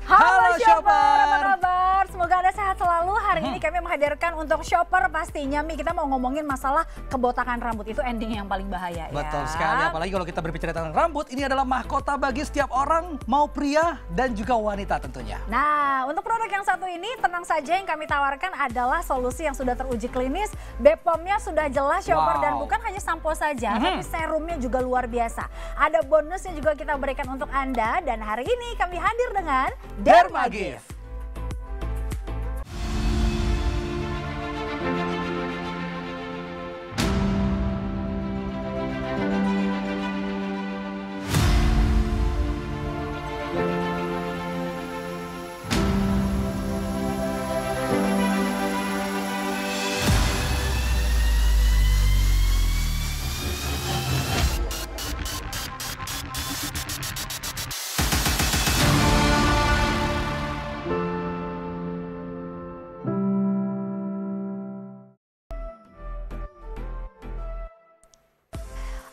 Halo Shopper, Shopper, apa kabar? Semoga Anda sehat selalu. Hari ini kami menghadirkan untuk Shopper pastinya, Mi, kita mau ngomongin masalah kebotakan rambut. Itu ending yang paling bahaya. Betul ya. sekali, apalagi kalau kita berbicara tentang rambut, ini adalah mahkota bagi setiap orang, mau pria dan juga wanita tentunya. Nah, untuk produk yang satu ini, tenang saja, yang kami tawarkan adalah solusi yang sudah teruji klinis. BPOM-nya sudah jelas, Shopper, dan bukan hanya sampo saja, tapi serumnya juga luar biasa. Ada bonus yang juga kita berikan untuk Anda, dan hari ini kami hadir dengan Dermagift.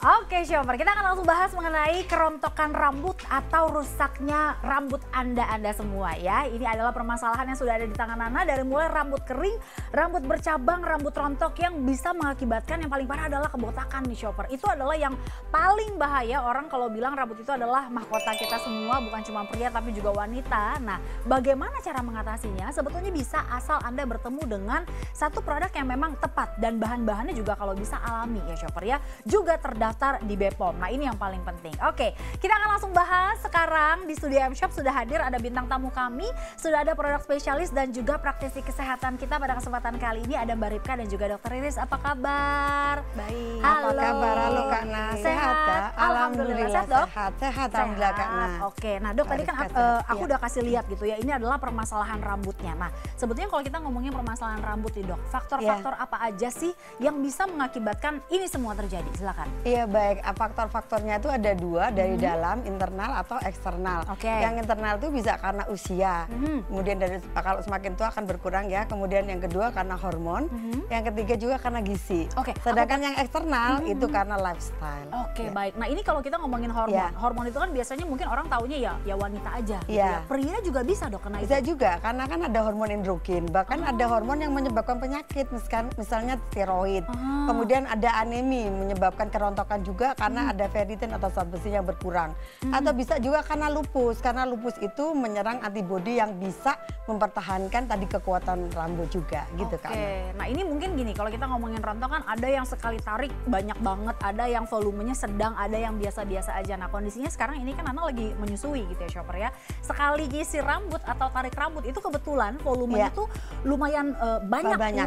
Oke Shopper, kita akan langsung bahas mengenai kerontokan rambut atau rusaknya rambut Anda semua ya. Ini adalah permasalahan yang sudah ada di tangan Nana, dari mulai rambut kering, rambut bercabang, rambut rontok yang bisa mengakibatkan yang paling parah adalah kebotakan nih Shopper. Itu adalah yang paling bahaya. Orang kalau bilang rambut itu adalah mahkota kita semua, bukan cuma pria tapi juga wanita. Nah, bagaimana cara mengatasinya? Sebetulnya bisa asal Anda bertemu dengan satu produk yang memang tepat dan bahan-bahannya juga kalau bisa alami ya Shopper ya. Juga terdaftar di BPOM. Nah, ini yang paling penting. Oke, kita akan langsung bahas sekarang. Di studio M-Shop sudah hadir, ada bintang tamu kami, sudah ada produk spesialis dan juga praktisi kesehatan kita pada kesempatan kali ini, ada Mbak Ripka dan juga Dr. Iris. Apa kabar? Baik. Halo. Apa kabar? Halo Kak Na. Sehat Kak? Alhamdulillah. Sehat Dok? Sehat. Alhamdulillah Kak Na. Oke, nah Dok, tadi kan aku udah kasih lihat gitu ya, ini adalah permasalahan rambutnya. Nah, sebetulnya kalau kita ngomongin permasalahan rambut nih Dok, faktor-faktor apa aja sih yang bisa mengakibatkan ini semua terjadi? Silakan. Iya baik, faktor-faktornya itu ada dua, dari dalam, internal atau eksternal. Yang internal itu bisa karena usia, kemudian kalau semakin tua akan berkurang ya, kemudian yang kedua karena hormon, yang ketiga juga karena gizi. Sedangkan yang eksternal itu karena lifestyle. Baik. Nah, ini kalau kita ngomongin hormon, hormon itu kan biasanya mungkin orang taunya ya wanita aja. Gitu ya. Pria juga bisa Dok kena bisa itu? juga, karena kan ada hormon androgen, bahkan ada hormon yang menyebabkan penyakit, misalnya tiroid. Kemudian ada anemi menyebabkan kerontokan juga karena ada ferritin atau zat besi yang berkurang. Atau bisa juga karena lupus itu menyerang antibodi yang bisa mempertahankan tadi kekuatan rambut juga gitu kan. Nah, ini mungkin gini, kalau kita ngomongin rontok kan ada yang sekali tarik banyak banget, ada yang volumenya sedang, ada yang biasa-biasa aja. Nah, kondisinya sekarang ini kan Nana lagi menyusui gitu ya Shopper ya. Sekali isi rambut atau tarik rambut itu kebetulan volumenya tuh lumayan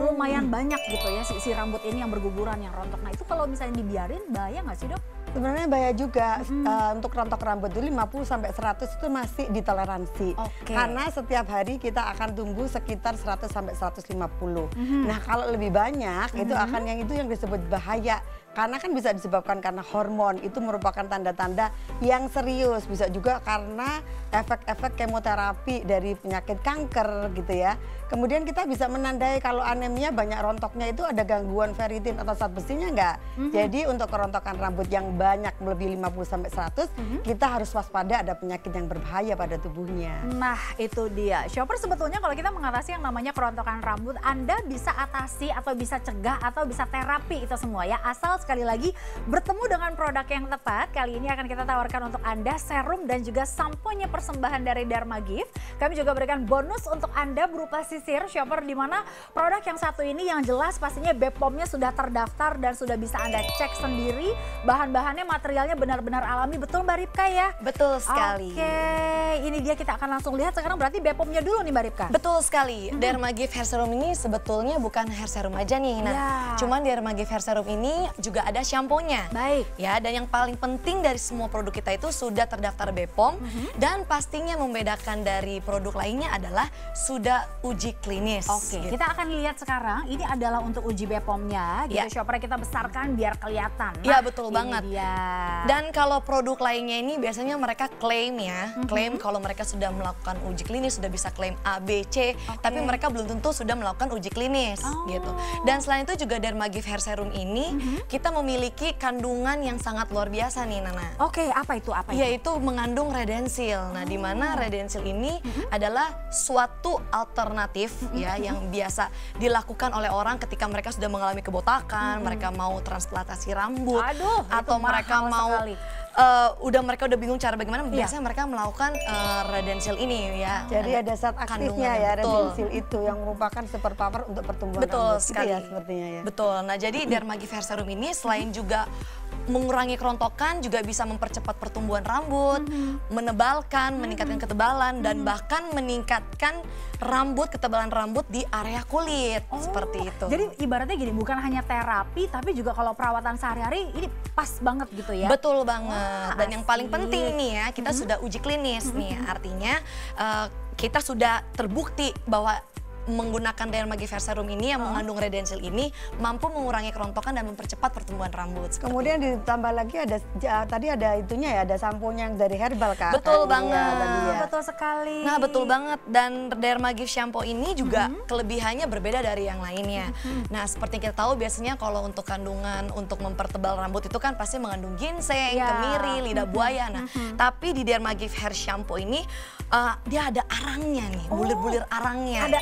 lumayan banyak gitu ya si rambut ini yang berguguran, yang rontok. Nah, itu kalau misalnya dibiarin bahaya nggak sih Dok? Sebenarnya bahaya juga. Untuk rontok rambut itu 50 sampai 100 itu masih ditoleransi. Karena setiap hari kita akan tumbuh sekitar 100 sampai 150. Nah, kalau lebih banyak itu akan yang disebut bahaya. Karena kan bisa disebabkan karena hormon, itu merupakan tanda-tanda yang serius. Bisa juga karena efek-efek kemoterapi dari penyakit kanker gitu ya. Kemudian kita bisa menandai kalau anemia banyak rontoknya itu ada gangguan ferritin atau zat besinya enggak. Jadi untuk kerontokan rambut yang banyak melebihi 50 sampai 100, kita harus waspada ada penyakit yang berbahaya pada tubuhnya. Nah, itu dia. Shopper, sebetulnya kalau kita mengatasi yang namanya kerontokan rambut, Anda bisa atasi atau bisa cegah atau bisa terapi itu semua ya. Asal sekali lagi bertemu dengan produk yang tepat. Kali ini akan kita tawarkan untuk Anda serum dan juga samponya persembahan dari Dermagift. Kami juga berikan bonus untuk Anda berupa sisir Shopper, di mana produk yang satu ini yang jelas pastinya BPOM-nya sudah terdaftar dan sudah bisa Anda cek sendiri. Bahan-bahannya, materialnya benar-benar alami. Betul Mbak Ripka ya? Betul sekali. Ini dia, kita akan langsung lihat sekarang berarti BPOM-nya dulu nih Mbak Ripka. Betul sekali. Dermagift Hair Serum ini sebetulnya bukan hair serum aja nih. Nah, cuman Dermagift Hair Serum ini juga ada shampoo-nya. Baik. Ya, dan yang paling penting dari semua produk kita itu sudah terdaftar BPOM dan pastinya membedakan dari produk lainnya adalah sudah uji klinis. Gitu. Kita akan lihat sekarang ini adalah untuk uji BPOM-nya gitu. Shopper, kita besarkan biar kelihatan. Iya, betul banget. Dia. Dan kalau produk lainnya ini biasanya mereka klaim ya, klaim kalau mereka sudah melakukan uji klinis, sudah bisa klaim A, B, C, tapi mereka belum tentu sudah melakukan uji klinis gitu. Dan selain itu juga Dermagift Hair Serum ini kita memiliki kandungan yang sangat luar biasa nih Nana. Oke, apa itu? Yaitu mengandung redensil. Nah, di mana redensil ini adalah suatu alternatif ya yang biasa dilakukan oleh orang ketika mereka sudah mengalami kebotakan, mereka mau transplantasi rambut, atau mereka mau mereka udah bingung cara bagaimana, biasanya mereka melakukan redensil ini ya. Jadi ada zat aktifnya ya, redensil itu yang merupakan superpower untuk pertumbuhan betul rambut. sekali Gitu ya sepertinya ya. Betul. Nah, jadi Dermagift Hair Serum ini selain juga mengurangi kerontokan, juga bisa mempercepat pertumbuhan rambut, menebalkan, meningkatkan ketebalan, dan bahkan meningkatkan ketebalan rambut di area kulit. Seperti itu. Jadi ibaratnya gini, bukan hanya terapi, tapi juga kalau perawatan sehari-hari ini pas banget gitu ya? Betul banget. Dan yang paling penting nih ya, kita sudah uji klinis nih. Artinya kita sudah terbukti bahwa menggunakan Dermagift Hair Serum ini yang mengandung redensil ini mampu mengurangi kerontokan dan mempercepat pertumbuhan rambut. Kemudian ditambah lagi ada tadi ada itunya ya, ada samponya yang dari herbal Kak. Betul banget. Ya. Betul sekali. Nah, betul banget. Dan Dermagift shampoo ini juga kelebihannya berbeda dari yang lainnya. Nah, seperti kita tahu biasanya kalau untuk kandungan untuk mempertebal rambut itu kan pasti mengandung ginseng, kemiri, lidah buaya. Nah, tapi di Dermagift Hair Shampoo ini dia ada arangnya nih, bulir-bulir arangnya. Ada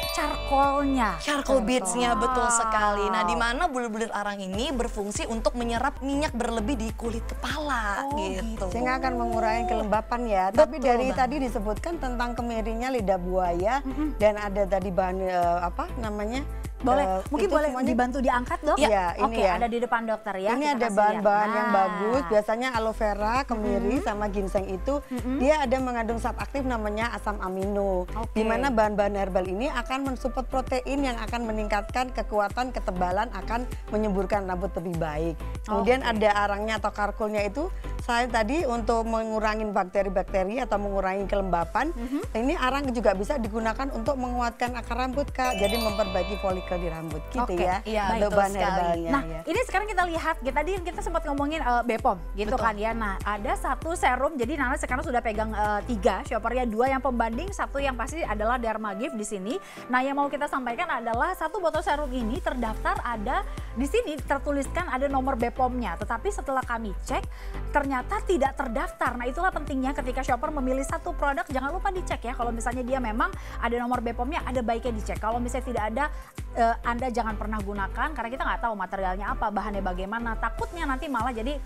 charcoal beads-nya, betul sekali. Nah, di mana bulir-bulir arang ini berfungsi untuk menyerap minyak berlebih di kulit kepala gitu. Sehingga akan mengurangi kelembapan ya. Tapi dari tadi disebutkan tentang kemirinya lidah buaya dan ada tadi bahan apa namanya? Boleh, mungkin boleh dibantu diangkat dok? Ya, ini ya. Ada di depan dokter ya. Ini ada bahan-bahan yang bagus, biasanya aloe vera, kemiri, sama ginseng itu dia ada mengandung zat aktif namanya asam amino. Di mana bahan-bahan herbal ini akan mensupport protein yang akan meningkatkan kekuatan ketebalan, akan menyuburkan rambut lebih baik. Kemudian ada arangnya atau charcoalnya itu saya tadi untuk mengurangi bakteri-bakteri atau mengurangi kelembapan. Ini arang juga bisa digunakan untuk menguatkan akar rambut Kak, jadi memperbaiki folikel di rambut gitu ya. Iya, untuk bahan herbalnya. Nah, ini sekarang kita lihat, tadi kita sempat ngomongin Bepom gitu kan ya. Nah, ada satu serum, jadi Nana sekarang sudah pegang 3, shoppernya 2 yang pembanding, 1 yang pasti adalah Dermagift di sini. Nah, yang mau kita sampaikan adalah satu botol serum ini terdaftar ada di sini tertuliskan ada nomor Bepomnya, tetapi setelah kami cek ternyata tidak terdaftar. Nah, itulah pentingnya ketika shopper memilih satu produk, jangan lupa dicek ya. Kalau misalnya dia memang ada nomor Bepomnya, ada baiknya dicek. Kalau misalnya tidak ada, Anda jangan pernah gunakan karena kita nggak tahu materialnya apa, bahannya bagaimana. Takutnya nanti malah jadi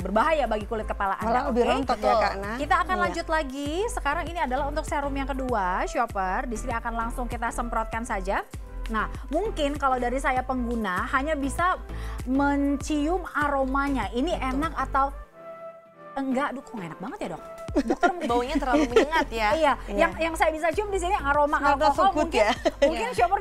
berbahaya bagi kulit kepala Anda. Malah lebih rontok ya Kak. Nah, kita akan lanjut lagi. Sekarang ini adalah untuk serum yang kedua, shopper. Di sini akan langsung kita semprotkan saja. Nah, mungkin kalau dari saya pengguna hanya bisa mencium aromanya. Ini enak atau enggak? Aduh, kok enak banget ya dok? Dokter baunya terlalu menyengat ya. Iya, yang saya bisa cium di sini aroma alkohol mungkin. Mungkin shopper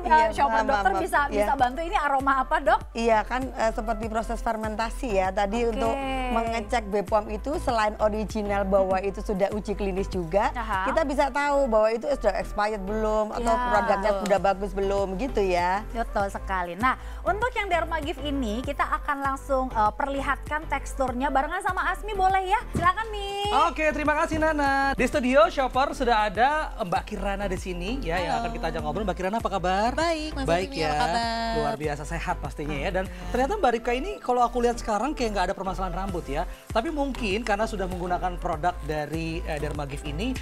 dokter bisa bantu, ini aroma apa dok? Iya kan seperti proses fermentasi ya. Tadi untuk mengecek Bepom itu selain original bahwa itu sudah uji klinis juga, kita bisa tahu bahwa itu sudah expired belum atau produknya sudah bagus belum gitu ya. Betul sekali. Nah, untuk yang Dermagift ini kita akan langsung perlihatkan teksturnya barengan sama Asmi, boleh ya? Silakan Mi. Oke, terima kasih Nana. Di studio shopper sudah ada Mbak Kirana di sini ya, yang akan kita ajak ngobrol. Mbak Kirana apa kabar? Baik, Mas Baik Mimi, ya. apa kabar? Luar biasa sehat pastinya ya. Dan ternyata Mbak Rika ini kalau aku lihat sekarang kayak nggak ada permasalahan rambut ya. Tapi mungkin karena sudah menggunakan produk dari Dermagift ini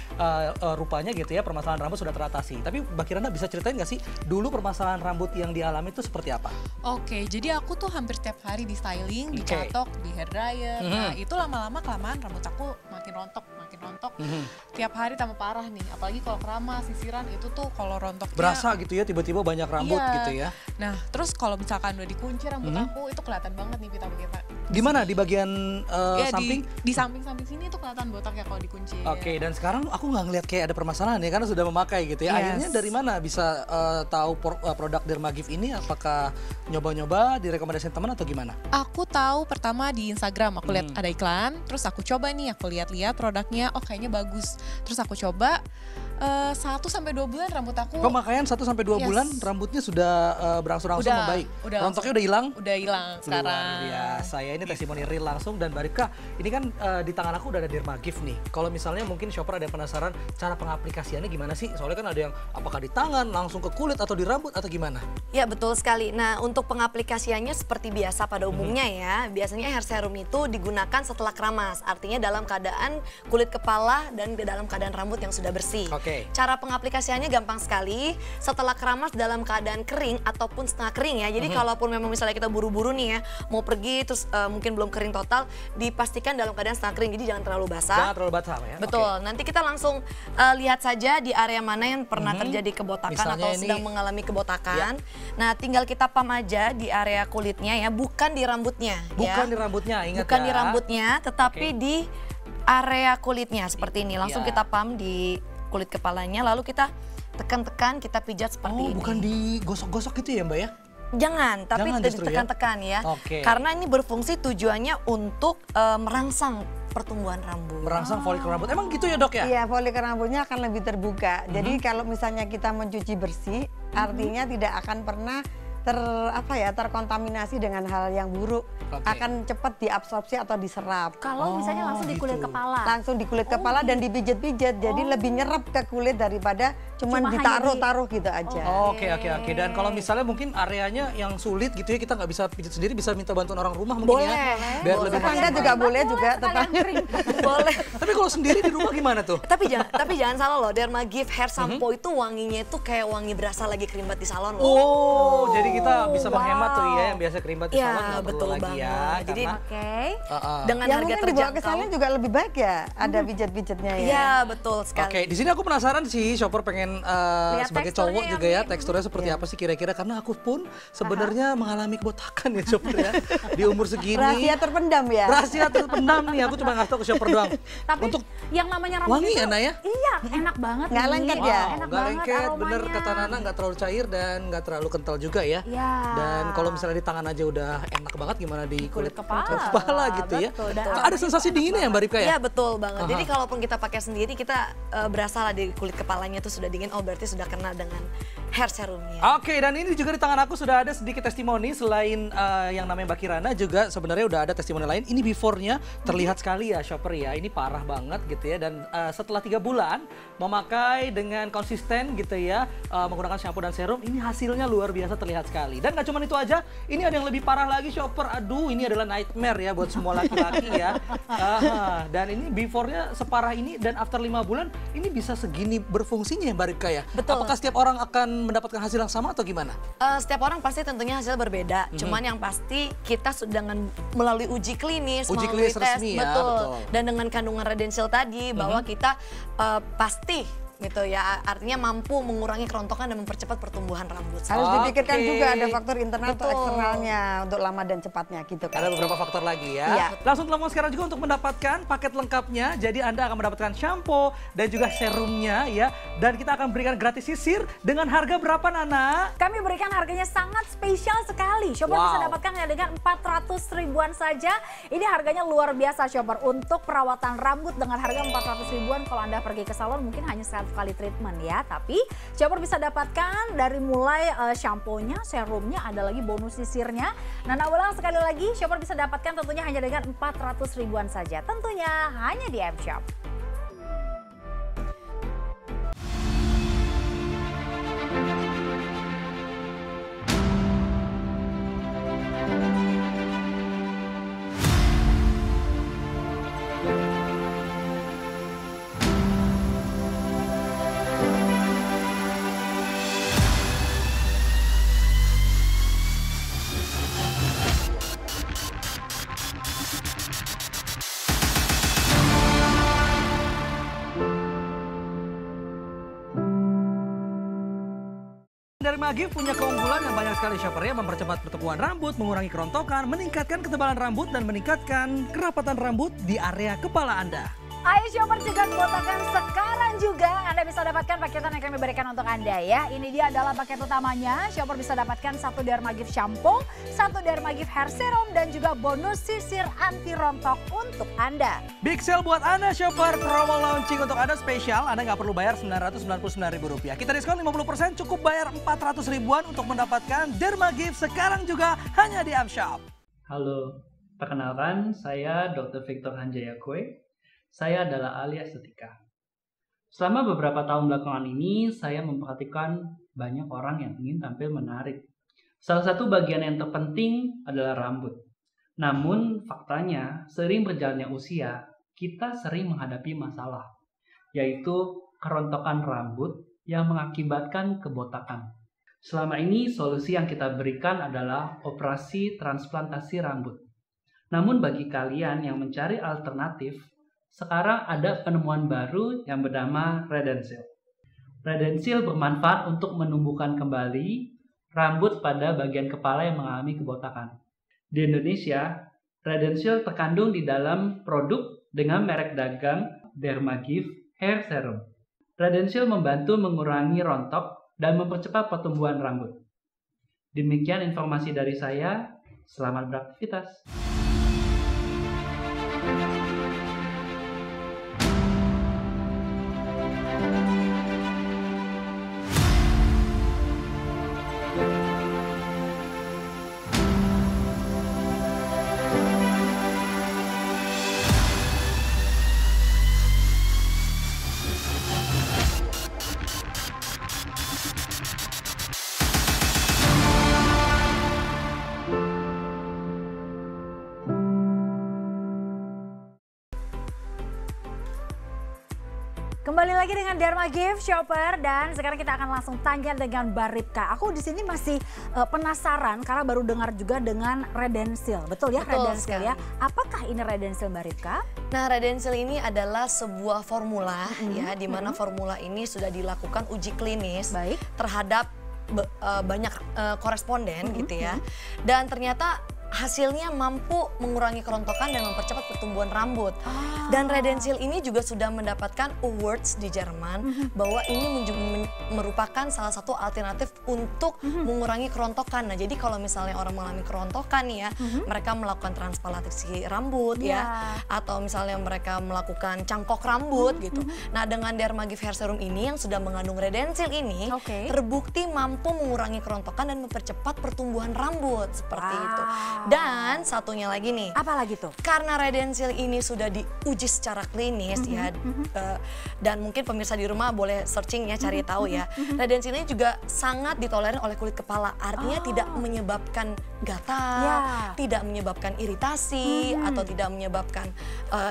rupanya gitu ya, permasalahan rambut sudah teratasi. Tapi Mbak Kirana bisa ceritain nggak sih dulu permasalahan rambut yang dialami itu seperti apa? Oke, jadi aku tuh hampir setiap hari di styling, dicatok, di hair dryer. Nah, itu lama-lama kelamaan rambut aku makin rontok. Tiap hari tambah parah nih, apalagi kalau keramas, sisiran itu tuh kalau rontoknya berasa gitu ya, tiba-tiba banyak rambut gitu ya. Nah, terus kalau misalkan udah dikunci rambut aku itu kelihatan banget nih pita-pita. Di mana? Di bagian samping? Di samping-samping sini tuh kelihatan botaknya kalau dikunci. Oke, dan sekarang aku nggak ngeliat kayak ada permasalahan ya, karena sudah memakai gitu ya. Akhirnya dari mana bisa tahu produk Dermagift ini? Apakah nyoba-nyoba, direkomendasikan teman atau gimana? Aku tahu pertama di Instagram, aku lihat ada iklan, terus aku coba nih, aku lihat-lihat produknya, oh kayaknya bagus. Terus aku coba, 1-2 bulan rambut aku. Pemakaian 1-2 Yes. bulan rambutnya sudah berangsur-angsur Udah, membaik. udah Rontoknya udah hilang? Udah hilang sekarang. Luar biasa, ya ini testimoni real langsung. Dan Mbak Ripka, ini kan di tangan aku udah ada Dermagift nih. Kalau misalnya mungkin shopper ada yang penasaran cara pengaplikasiannya gimana sih? Soalnya kan ada yang apakah di tangan, langsung ke kulit atau di rambut atau gimana? Ya betul sekali. Nah untuk pengaplikasiannya seperti biasa pada umumnya ya. Biasanya hair serum itu digunakan setelah keramas. Artinya dalam keadaan kulit kepala dan dalam keadaan rambut yang sudah bersih. Oke. Cara pengaplikasiannya gampang sekali. Setelah keramas dalam keadaan kering ataupun setengah kering ya. Jadi kalaupun memang misalnya kita buru-buru nih ya, mau pergi terus mungkin belum kering total, dipastikan dalam keadaan setengah kering. Jadi jangan terlalu basah. Jangan terlalu basah ya? Betul. Oke. Nanti kita langsung lihat saja di area mana yang pernah terjadi kebotakan Misalnya atau ini- sedang mengalami kebotakan. Nah, tinggal kita pam aja di area kulitnya ya, bukan di rambutnya. Bukan ya. di rambutnya, ingat Bukan ya. di rambutnya, tetapi Oke. di area kulitnya seperti ini. Langsung Ya. kita pam di kulit kepalanya, lalu kita tekan-tekan, kita pijat seperti Oh, ini. bukan digosok-gosok gitu ya Mbak ya? Jangan, tapi Jangan justru ya? ditekan-tekan ya. Oke. Karena ini berfungsi tujuannya untuk merangsang pertumbuhan rambut. Merangsang folikel rambut. Emang gitu ya dok ya? Iya, folikel rambutnya akan lebih terbuka. Jadi kalau misalnya kita mencuci bersih, artinya tidak akan pernah terkontaminasi dengan hal yang buruk. Oke. Akan cepat diabsorpsi atau diserap. Kalau misalnya langsung di kulit gitu. kepala. Langsung di kulit kepala dan dipijat-pijat. Jadi lebih nyerap ke kulit daripada Cuma cuman hanya ditaruh-taruh gitu aja. Oke. Dan kalau misalnya mungkin areanya yang sulit gitu ya, kita nggak bisa pijat sendiri, bisa minta bantuan orang rumah mungkin ya. Boleh. Biar lebih Tetangga maksimal. juga boleh juga, Sekalian kering. Boleh. Tapi kalau sendiri di rumah gimana tuh? Tapi jangan salah loh, Dermagift hair shampoo itu wanginya itu kayak wangi berasa lagi kerimbat di salon loh. Oh, jadi kita bisa menghemat tuh ya, yang biasa kerimbat di Ya, salon nggak perlu betul lagi banget. ya. Jadi karena, Oke. Dengan Ya harga mungkin dibawa ke terjangkau. salon juga lebih baik ya, ada pijat-pijatnya ya. Iya, betul sekali. Oke, di sini aku penasaran sih, shopper pengen sebagai teksturnya cowok ya, juga ya, mungkin. teksturnya seperti apa sih kira-kira? Karena aku pun sebenarnya mengalami kebotakan ya shopper ya, di umur segini. Rahasia terpendam ya. Rahasia terpendam nih, aku cuma ngasih tau ke shopper doang. Tapi Untuk yang namanya rambut wangi itu, ya, Naya? Iya, enak banget. Nggak nih. lengket ya? Enak nggak banget lengket, bener aromanya. kata Nana, nggak terlalu cair dan nggak terlalu kental juga ya. Iya. Dan kalau misalnya di tangan aja udah enak banget, gimana di kulit kepala. gitu ya. Betul, dan Ada sensasi dinginnya ya Mbak Ripka ya? Iya betul banget. Aha. Jadi kalaupun kita pakai sendiri, kita berasa lah di kulit kepalanya tuh sudah dingin. Oh berarti sudah kena dengan hair serumnya. Oke, dan ini juga di tangan aku sudah ada sedikit testimoni. Selain yang namanya Mbak Kirana, juga sebenarnya udah ada testimoni lain. Ini before-nya terlihat sekali ya shopper ya. Ini parah banget gitu ya. Dan setelah 3 bulan memakai dengan konsisten gitu ya, menggunakan shampoo dan serum, ini hasilnya luar biasa terlihat sekali. Dan nggak cuma itu aja, ini ada yang lebih parah lagi shopper. Aduh, ini adalah nightmare ya buat semua laki-laki ya. Dan ini before-nya separah ini, dan after 5 bulan ini bisa segini berfungsinya ya Mbak Ripka ya? Betul. Apakah setiap orang akan mendapatkan hasil yang sama atau gimana? Setiap orang pasti tentunya hasil berbeda. Cuman yang pasti kita sudah melalui uji klinis, Uji melalui klinis tes, resmi ya, betul. betul. Dan dengan kandungan redensil tadi bahwa kita pasti gitu ya, artinya mampu mengurangi kerontokan dan mempercepat pertumbuhan rambut. Harus dipikirkan Oke. juga ada faktor internal atau Betul. eksternalnya untuk lama dan cepatnya gitu kan. Ada beberapa faktor lagi ya. Iya. Langsung telepon sekarang juga untuk mendapatkan paket lengkapnya. Jadi Anda akan mendapatkan shampoo dan juga serumnya ya. Dan kita akan berikan gratis sisir dengan harga berapa Nana? Kami berikan harganya sangat spesial sekali. Shopper Wow. bisa dapatkan hanya dengan 400 ribuan saja. Ini harganya luar biasa Shopper. Untuk perawatan rambut dengan harga 400 ribuan, kalau Anda pergi ke salon mungkin hanya 1 kali treatment ya. Tapi Shopper bisa dapatkan dari mulai shampoo-nya, serumnya, ada lagi bonus sisirnya. Nana ulang sekali lagi, Shopper bisa dapatkan tentunya hanya dengan 400 ribuan saja. Tentunya hanya di M-Shop. Dermagift punya keunggulan yang banyak sekali shopper ya, mempercepat pertumbuhan rambut, mengurangi kerontokan, meningkatkan ketebalan rambut, dan meningkatkan kerapatan rambut di area kepala Anda. Ayo shopper cegah kebotakan sekarang juga. Anda bisa dapatkan paketan yang kami berikan untuk Anda ya. Ini dia adalah paket utamanya. Shopper bisa dapatkan 1 Dermagift shampoo, 1 Dermagift hair serum, dan juga bonus sisir anti rontok untuk Anda. Big sale buat Anda shopper, promo launching untuk Anda spesial. Anda nggak perlu bayar Rp999.000. Kita diskon 50%, cukup bayar 400 ribuan untuk mendapatkan Dermagift sekarang juga hanya di Amshop. Halo, perkenalkan saya Dr. Victor Hanjaya Kwe. Saya adalah ahli estetika. Selama beberapa tahun belakangan ini, saya memperhatikan banyak orang yang ingin tampil menarik. Salah satu bagian yang terpenting adalah rambut. Namun, faktanya, seiring berjalannya usia, kita sering menghadapi masalah, yaitu kerontokan rambut yang mengakibatkan kebotakan. Selama ini, solusi yang kita berikan adalah operasi transplantasi rambut. Namun, bagi kalian yang mencari alternatif, sekarang ada penemuan baru yang bernama Redensil. Redensil bermanfaat untuk menumbuhkan kembali rambut pada bagian kepala yang mengalami kebotakan. Di Indonesia, Redensil terkandung di dalam produk dengan merek dagang Dermagift Hair Serum. Redensil membantu mengurangi rontok dan mempercepat pertumbuhan rambut. Demikian informasi dari saya. Selamat beraktivitas. Kembali lagi dengan Dermagift shopper, dan sekarang kita akan langsung tanya dengan Mbak Ripka. Aku di sini masih penasaran karena baru dengar juga dengan Redensil. Betul ya, Betul Redensil sekali. ya. Apakah ini Redensil Mbak Ripka? Nah, Redensil ini adalah sebuah formula ya, di mana formula ini sudah dilakukan uji klinis Baik. terhadap banyak koresponden gitu ya. Dan ternyata hasilnya mampu mengurangi kerontokan dan mempercepat pertumbuhan rambut. Dan Redensil ini juga sudah mendapatkan awards di Jerman bahwa ini merupakan salah satu alternatif untuk mengurangi kerontokan. Nah, jadi kalau misalnya orang mengalami kerontokan nih ya, mereka melakukan transplantasi rambut ya, atau misalnya mereka melakukan cangkok rambut gitu. Nah, dengan Dermagift Hair Serum ini yang sudah mengandung Redensil ini, terbukti mampu mengurangi kerontokan dan mempercepat pertumbuhan rambut seperti itu. Dan satunya lagi nih. Apa lagi tuh? Karena Redensil ini sudah diuji secara klinis ya, dan mungkin pemirsa di rumah boleh searching ya, cari tahu ya. Redensil ini juga sangat ditolerir oleh kulit kepala, artinya tidak menyebabkan gatal, tidak menyebabkan iritasi, atau tidak menyebabkan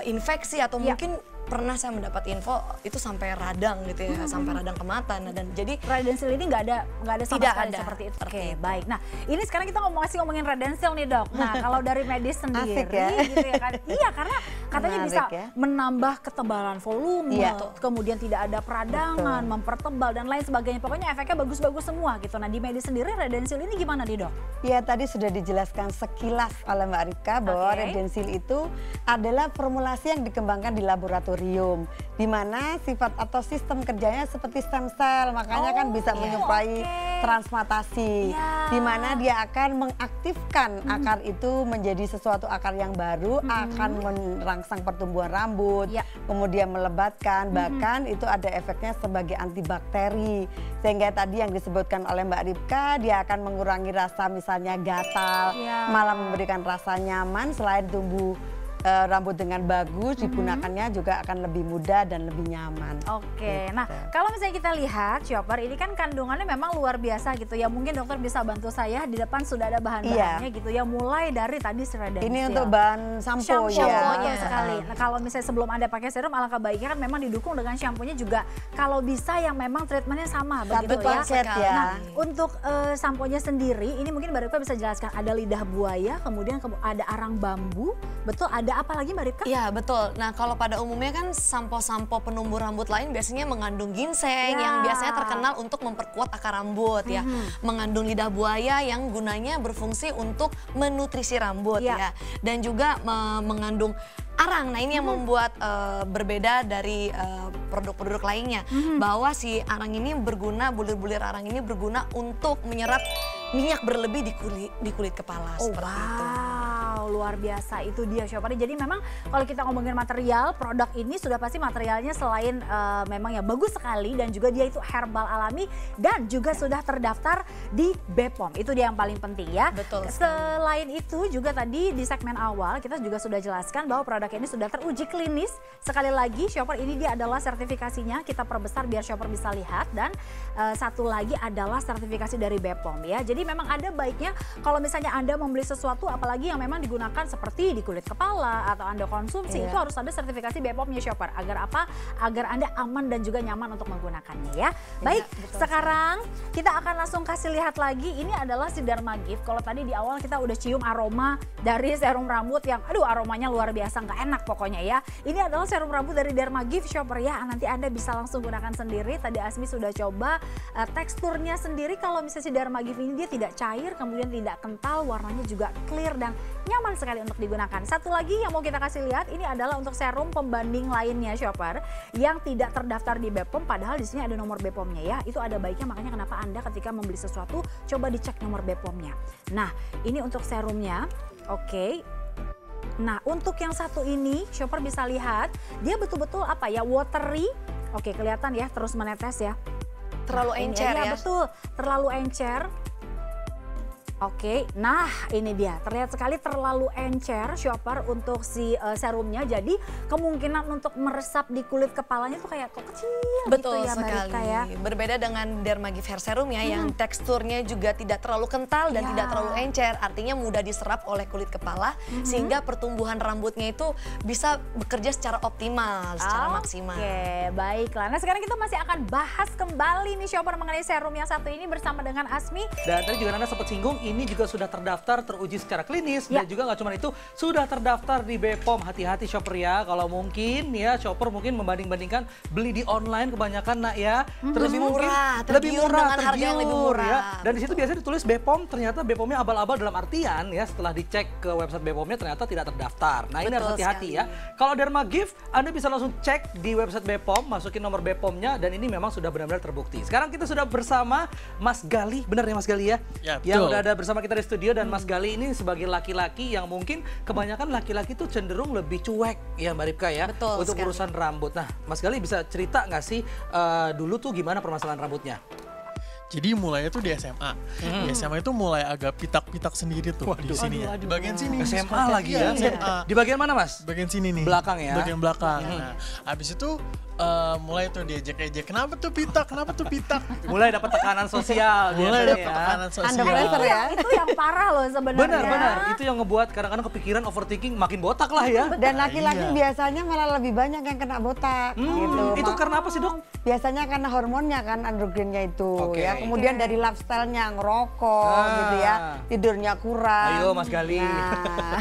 infeksi, atau mungkin pernah saya mendapat info itu sampai radang gitu ya, sampai radang ke mata. Nah, dan jadi Redensil ini nggak ada sama tidak sekali ada seperti itu. seperti Oke, itu. baik. Nah, ini sekarang kita ngomongin Redensil nih, Dok. Nah, kalau dari medis sendiri Asik ya. gitu ya kan. Iya, karena katanya Menarik bisa ya. menambah ketebalan volume, Iya. kemudian tidak ada peradangan, mempertebal dan lain sebagainya. Pokoknya efeknya bagus-bagus semua gitu. Nah, di medis sendiri Redensil ini gimana nih, Dok? Ya, tadi sudah dijelaskan sekilas oleh Mbak Ripka bahwa Redensil itu adalah formulasi yang dikembangkan di laboratorium, di mana sifat atau sistem kerjanya seperti stem cell, makanya kan bisa menyuplai transplantasi, di mana dia akan mengaktifkan akar itu menjadi sesuatu akar yang baru, akan merangsang pertumbuhan rambut, kemudian melebatkan, bahkan itu ada efeknya sebagai antibakteri, sehingga tadi yang disebutkan oleh Mbak Ripka, dia akan mengurangi rasa misalnya gatal, malah memberikan rasa nyaman. Selain tumbuh rambut dengan bagus, digunakannya juga akan lebih mudah dan lebih nyaman. Oke, Gitu. nah kalau misalnya kita lihat shopper ini kan kandungannya memang luar biasa gitu ya. Mungkin dokter bisa bantu saya, di depan sudah ada bahan-bahannya gitu ya. Mulai dari tadi Redensil. Ini untuk bahan sampo ya. Shampoo-nya sekali. Nah, kalau misalnya sebelum Anda pakai serum, alangkah baiknya kan memang didukung dengan shampoo-nya juga. Kalau bisa yang memang treatmentnya sama begitu ya. paket ya. Nah, untuk sampo-nya sendiri, ini mungkin Mbak Ripka bisa jelaskan. Ada lidah buaya, kemudian ada arang bambu, betul ada Ada apa lagi Mbak Ripka? Iya betul. Nah kalau pada umumnya kan sampo-sampo penumbuh rambut lain biasanya mengandung ginseng yang biasanya terkenal untuk memperkuat akar rambut ya. Mengandung lidah buaya yang gunanya berfungsi untuk menutrisi rambut ya. Dan juga mengandung arang. Nah ini yang membuat berbeda dari produk-produk lainnya. Bahwa si arang ini berguna, bulir-bulir arang ini berguna untuk menyerap minyak berlebih di kulit kepala seperti itu. Luar biasa itu dia Shopper. Jadi memang kalau kita ngomongin material, produk ini sudah pasti materialnya selain memang ya bagus sekali dan juga dia itu herbal alami dan juga sudah terdaftar di BPOM. Itu dia yang paling penting ya. Betul. Selain itu juga tadi di segmen awal kita juga sudah jelaskan bahwa produk ini sudah teruji klinis. Sekali lagi Shopper, ini dia adalah sertifikasinya, kita perbesar biar Shopper bisa lihat, dan satu lagi adalah sertifikasi dari BPOM ya. Jadi memang ada baiknya kalau misalnya Anda membeli sesuatu apalagi yang memang digunakan seperti di kulit kepala atau Anda konsumsi, itu harus ada sertifikasi BPOM-nya Shopper. Agar apa? Agar Anda aman dan juga nyaman untuk menggunakannya ya. Baik, sekarang kita akan langsung kasih lihat lagi. Ini adalah si Dermagift. Kalau tadi di awal kita udah cium aroma dari serum rambut yang aduh aromanya luar biasa, nggak enak pokoknya ya. Ini adalah serum rambut dari Dermagift Shopper ya. Nanti Anda bisa langsung gunakan sendiri. Tadi Asmi sudah coba teksturnya sendiri. Kalau misalnya si Dermagift ini dia tidak cair, kemudian tidak kental, warnanya juga clear dan nyaman sekali untuk digunakan. Satu lagi yang mau kita kasih lihat, ini adalah untuk serum pembanding lainnya Shopper yang tidak terdaftar di BPOM, padahal di sini ada nomor BPOM-nya ya. Itu ada baiknya, makanya kenapa Anda ketika membeli sesuatu coba dicek nomor BPOM-nya. Nah, ini untuk serumnya. Oke. Nah, untuk yang satu ini Shopper bisa lihat, dia betul-betul apa ya, watery. Oke, kelihatan ya, terus menetes ya. Terlalu encer ya. Iya betul, terlalu encer. Oke, nah ini dia, terlihat sekali terlalu encer Shopper untuk si serumnya, jadi kemungkinan untuk meresap di kulit kepalanya tuh kayak kok kecil. Betul gitu ya, sekali. Mbak Rika, ya. Berbeda dengan Dermagift Hair Serum ya, yang teksturnya juga tidak terlalu kental dan tidak terlalu encer, artinya mudah diserap oleh kulit kepala sehingga pertumbuhan rambutnya itu bisa bekerja secara optimal, secara maksimal. Oke, baiklah. Nah sekarang kita masih akan bahas kembali nih Shopper mengenai serum yang satu ini bersama dengan Asmi. Dan tadi juga Nana sempat singgung, ini juga sudah terdaftar, teruji secara klinis, dan juga nggak cuma itu, sudah terdaftar di BPOM. Hati-hati Shopper ya, kalau mungkin ya Shopper mungkin membanding-bandingkan beli di online kebanyakan nak ya, terus Lebih mungkin murah, lebih murah, dengan harga yang lebih murah. ya. Dan di situ biasanya ditulis BPOM, ternyata BPOM-nya abal-abal dalam artian ya, setelah dicek ke website BPOM-nya ternyata tidak terdaftar. Nah ini harus hati-hati ya. Kalau Dermagift, Anda bisa langsung cek di website BPOM, masukin nomor BPOM-nya, dan ini memang sudah benar-benar terbukti. Sekarang kita sudah bersama Mas Gali, benar ya Mas Gali ya? Ya, yang udah ada bersama kita di studio, dan Mas Gali ini sebagai laki-laki yang mungkin kebanyakan laki-laki tuh cenderung lebih cuek ya Mbak Ripka ya. Betul untuk sekali. urusan rambut. Nah Mas Gali bisa cerita nggak sih dulu tuh gimana permasalahan rambutnya? Jadi mulainya tuh di SMA. Di SMA itu mulai agak pitak-pitak sendiri tuh di sini ya. Di bagian sini. SMA lagi ya? SMA. Di bagian mana Mas? Bagian sini nih. Belakang ya? Bagian belakang. Nah, abis itu mulai tuh diejek-ejek. Kenapa tuh pitak? Kenapa tuh pitak? Mulai dapat tekanan sosial. Mulai biasanya dapat tekanan sosial. Under pressure ya. Itu yang parah loh sebenarnya. Benar-benar, itu yang ngebuat kadang-kadang kepikiran overthinking makin botak lah ya. Dan laki-laki Iya. biasanya malah lebih banyak yang kena botak gitu. Itu karena apa sih dok? Biasanya karena hormonnya kan, androgennya itu Oke. ya. Kemudian dari lifestyle-nya ngerokok gitu ya, tidurnya kurang. Ayo Mas Gali. Nah,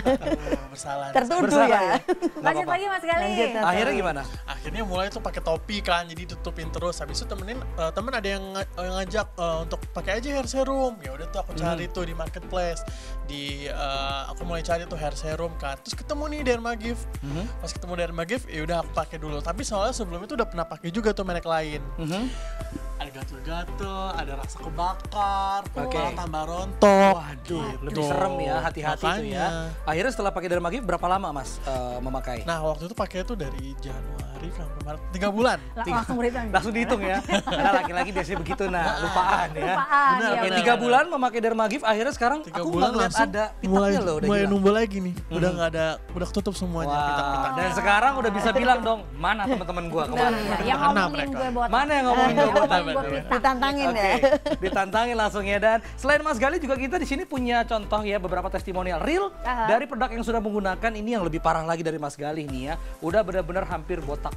Bersalah. tertuduh Bersalah ya. Nggak Lanjut apa-apa. lagi Mas Gali. Lanjut, Mas. Akhirnya gimana? Akhirnya mulai tuh pakai topi kan, jadi tutupin terus. Habis itu temen ada yang ngajak untuk pakai aja hair serum. Ya udah tuh aku cari tuh di marketplace. Aku mulai cari tuh hair serum kan. Terus ketemu nih Dermagift. Pas ketemu Dermagift, ya udah aku pakai dulu. Tapi soalnya sebelum itu udah pernah pakai juga tuh merek lain. Ada gatel-gatel, ada rasa kebakar, malah tambah rontok. Waduh, lebih Gitu. serem ya, hati-hati tuh ya. Makanya. Akhirnya setelah pakai Dermagift berapa lama Mas memakai? Nah waktu itu pakai tuh dari Januari sampai Maret, 3 bulan. Langsung berhitung. Langsung dihitung ya. Karena laki-laki biasanya begitu, nah lupaan ya. Lupaan, Benar, ya, Oke, benar. 3 bulan memakai Dermagift, akhirnya sekarang 3 aku bulan nggak ngeliat langsung ada mulai pitaknya loh udah mulai hilang. numbul lagi nih. Udah nggak ada, udah ketutup semuanya pitak-pitak. Dan sekarang udah bisa bilang dong, mana teman-teman gua kemarin? Yang Mana ngomongin mereka? gue botak. Mana yang ngomongin gue botak? Gue pitak. Ditantangin Oke, ya. ditantangin langsung ya. Dan selain Mas Gali juga kita di sini punya contoh ya, beberapa testimonial real dari produk yang sudah menggunakan. Ini yang lebih parah lagi dari Mas Gali nih ya. Udah benar-benar hampir botak,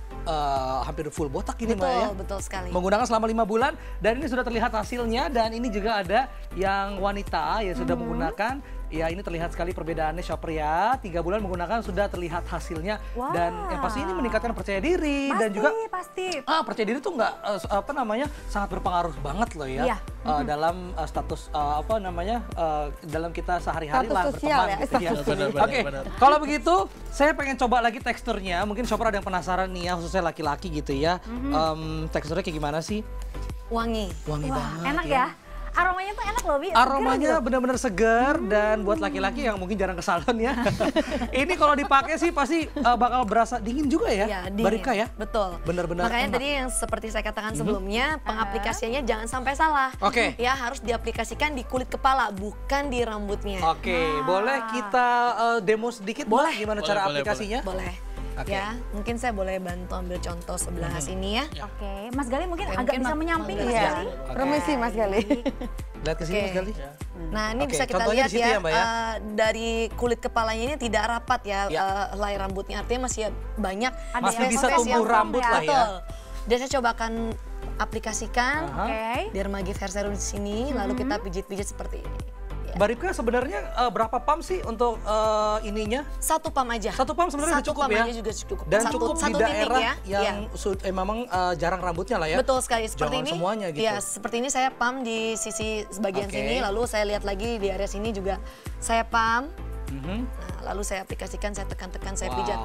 hampir full botak ini Mbak ya. Betul sekali. Menggunakan selama 5 bulan dan ini sudah terlihat hasilnya. Dan ini juga ada yang wanita ya sudah menggunakan. Ya ini terlihat sekali perbedaannya shopper ya. 3 bulan menggunakan sudah terlihat hasilnya. Wow. Dan yang pasti ini meningkatkan percaya diri. Dan juga pasti. percaya diri tuh nggak sangat berpengaruh banget loh ya. Iya. Dalam status dalam kita sehari-hari Status lah sosial berteman ya, gitu ya. Benar, Oke, kalau begitu saya pengen coba lagi teksturnya. Mungkin shopper ada yang penasaran nih ya, khususnya laki-laki gitu ya. Teksturnya kayak gimana sih? Wangi. Wangi banget Enak ya. Aromanya tuh enak loh, Bi. Aromanya benar-benar segar dan buat laki-laki yang mungkin jarang ke salon ya. Ini kalau dipakai sih pasti bakal berasa dingin juga ya, Ya, dingin. Mbak Ripka ya. Betul. Benar-benar Makanya enak. tadi yang seperti saya katakan sebelumnya, pengaplikasiannya jangan sampai salah. Oke. Ya, harus diaplikasikan di kulit kepala, bukan di rambutnya. Oke, boleh kita demo sedikit Mbak, gimana cara Boleh, aplikasinya? Boleh. Oke. Ya, mungkin saya boleh bantu ambil contoh sebelah sini ya. Oke, Mas Gali mungkin Oke, agak mungkin bisa Mas menyamping Gali. Mas Iya. Gali. Permisi Mas Gali. Lihat ke sini Oke. Mas Gali. Nah, ini Oke, bisa kita contohnya lihat di situ ya, ya, Mbak ya. dari kulit kepalanya ini tidak rapat ya, Ya. helai rambutnya. Artinya masih banyak. Ada Masih yang bisa space tumbuh yang rambut firm lah ya. Betul. Dan saya coba akan aplikasikan Aha. Oke. Dermagift Hair Serum di sini, lalu kita pijit-pijit seperti ini. Mbak Ripka sebenarnya berapa pump sih untuk ininya? Satu pump aja. Satu pump sebenarnya udah Satu cukup pump ya? aja juga cukup. Dan satu, cukup satu di titik daerah ya. yang Ya. memang jarang rambutnya lah ya. Betul sekali, seperti Jangan ini. semuanya gitu. Ya, seperti ini saya pump di sisi sebagian Oke. sini, lalu saya lihat lagi di area sini juga saya pump. Mhm. Nah, lalu saya aplikasikan, saya tekan-tekan, saya Wow. pijat.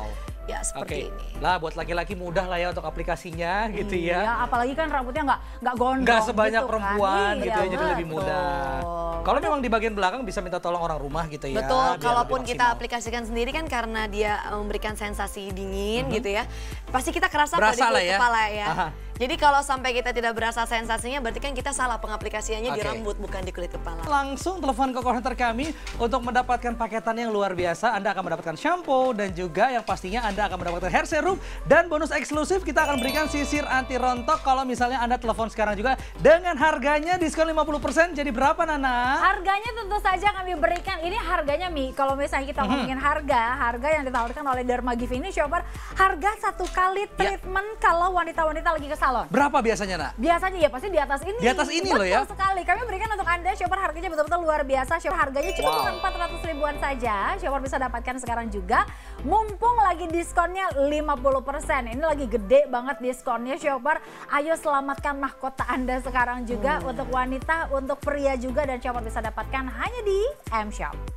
Ya, seperti ini. Lah buat laki-laki mudah lah ya untuk aplikasinya gitu ya. Iya, apalagi kan rambutnya nggak gondrong Nggak sebanyak gitu perempuan kan. gitu Iya, ya, jadi lebih betul. mudah. Kalau memang di bagian belakang bisa minta tolong orang rumah gitu ya. Betul, biar kalaupun lebih kita maksimal. aplikasikan sendiri kan karena dia memberikan sensasi dingin gitu ya. Pasti kita kerasa kok di Berasa lah kulit ya. kepala ya. Aha. Jadi kalau sampai kita tidak berasa sensasinya berarti kan kita salah pengaplikasiannya di Oke. rambut bukan di kulit kepala. Langsung telepon ke call center kami untuk mendapatkan paketan yang luar biasa. Anda akan mendapatkan shampoo dan juga yang pastinya Anda akan mendapatkan hair serum dan bonus eksklusif kita akan berikan sisir anti rontok kalau misalnya Anda telepon sekarang juga dengan harganya diskon 50%. Jadi berapa Nana? Harganya tentu saja kami berikan, ini harganya Mi, kalau misalnya kita ngomongin harga yang ditawarkan oleh Dermagift ini shopper, harga satu kali treatment kalau wanita-wanita lagi ke salon. Berapa biasanya Nak? Biasanya ya pasti di atas ini. Di atas ini loh ya. Betul sekali. Kami berikan untuk Anda shopper harganya betul-betul luar biasa. Shopper harganya cukup Wow. dengan 400 ribuan saja. Shopper bisa dapatkan sekarang juga. Mumpung lagi diskonnya 50%. Ini lagi gede banget diskonnya shopper. Ayo selamatkan mahkota Anda sekarang juga untuk wanita, untuk pria juga, dan shopper bisa dapatkan hanya di M-Shop.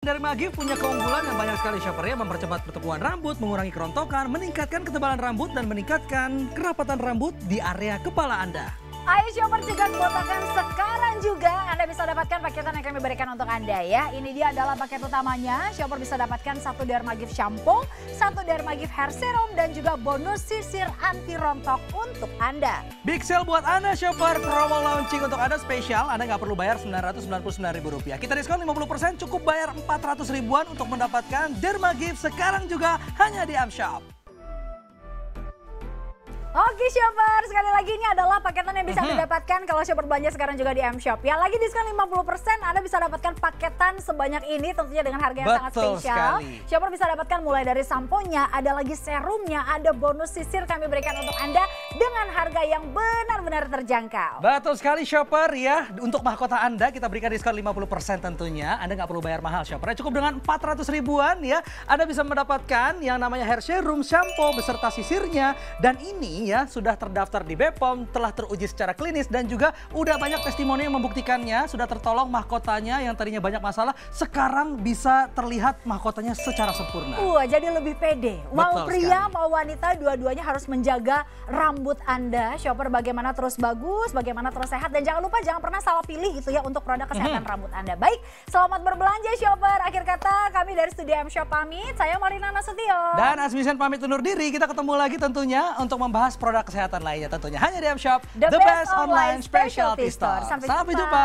Dermagift punya keunggulan yang banyak sekali shopper ya, mempercepat pertumbuhan rambut, mengurangi kerontokan, meningkatkan ketebalan rambut, dan meningkatkan kerapatan rambut di area kepala Anda. Ayo shopper juga botakan sekarang juga. Anda bisa dapatkan paketan yang kami berikan untuk Anda ya. Ini dia adalah paket utamanya. Shopper bisa dapatkan 1 Dermagift shampoo, 1 Dermagift hair serum, dan juga bonus sisir anti rontok untuk Anda. Big sale buat Anda shopper, promo launching untuk Anda spesial. Anda nggak perlu bayar Rp999.000. Kita diskon 50%, cukup bayar 400 ribuan untuk mendapatkan Dermagift sekarang juga hanya di M-Shop. Oke shopper, sekali lagi ini adalah paketan yang bisa didapatkan kalau shopper belanja sekarang juga di M-Shop. Ya, lagi diskon 50%, Anda bisa dapatkan paketan sebanyak ini tentunya dengan harga yang sangat Betul spesial. sekali. Shopper bisa dapatkan mulai dari samponya, ada lagi serumnya, ada bonus sisir kami berikan untuk Anda dengan harga yang benar-benar terjangkau. Betul sekali shopper ya, untuk mahkota Anda kita berikan diskon 50% tentunya. Anda nggak perlu bayar mahal shopper, cukup dengan 400 ribuan ya. Anda bisa mendapatkan yang namanya hair serum, shampoo beserta sisirnya. Dan ini ya sudah terdaftar di BPOM, telah teruji secara klinis dan juga udah banyak testimoni yang membuktikannya. Sudah tertolong mahkotanya yang tadinya banyak masalah, sekarang bisa terlihat mahkotanya secara sempurna. Jadi lebih pede. Mau Betul pria, sekali. mau wanita, dua-duanya harus menjaga rambut Anda. Shopper bagaimana terus bagus, bagaimana terus sehat. Dan jangan lupa jangan pernah salah pilih gitu ya untuk produk kesehatan rambut Anda. Baik, selamat berbelanja shopper. Akhir kata kami dari Studio M-Shop pamit. Saya Marina Nasution. Dan Asmisen pamit undur diri, kita ketemu lagi tentunya untuk membahas membahas produk kesehatan lainnya tentunya hanya di M Shop, The best online specialty store. Sampai jumpa.